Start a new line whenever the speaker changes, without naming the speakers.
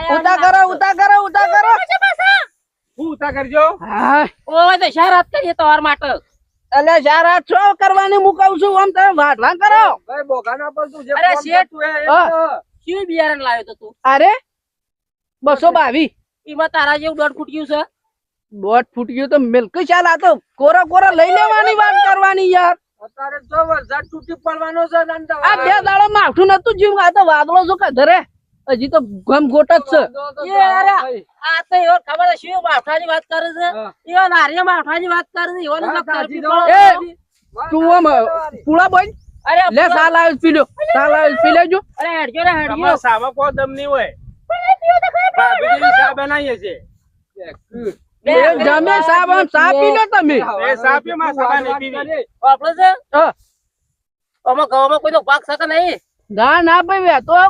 ઉતા કરો
હું ઉતા કરજો
હા
ઓય તો શરત કરીએ તમાર માટે
એટલે શારા છો કરવાની હું કહું છું આમ તમે વાટવા કરો
ભાઈ બોગાના પર તું જે
અરે
ફોન
શેઠ.
કરતું હે એ
હા.
તો.
શું બિયારણ લાવ્યો તો તું
અરે 222
એમાં તારા જેવું દોઢ ફૂટ્યું છે
દોઢ ફૂટ્યું તો મિલ્ક ચાલ આ તો કોરા લઈ લેવાની વાત કરવાની યાર
અત્યારે જો વરસાદ તૂટી પડવાનો છે દંડા.
આ 2 દાડો માઠું નતું જીવ આ તો વાદળો જો કે ધરે હજી તો ગમ ગોટ જ છે
એ અરે આ તો એવો ખબર છે શું માઠાની વાત કરે છે
હા.
એવો નારિયેળ માઠાની વાત કરે છે એવો
હા,
તો
તાજી
કરપી
દવા.
પડે.
તું આમ પૂળા બોલ
અરે
લે સાલ આવ્યો પી લો સાલ આવ્યો પી લેજો
અરે હેડજો ને હેડજો
તમારા સામા કોઈ દમ નહીં હોય ભાભીજી ચા બનાવીએ છે
બે
એ જમે સાબ આમ સા પી લો તમે
એ ચા પીએ માં સાબા નહીં પીવી
આપણે છે
હા.
આમાં ગામમાં કોઈનો ભાગ શકે નહીં
ના ભાઈ તો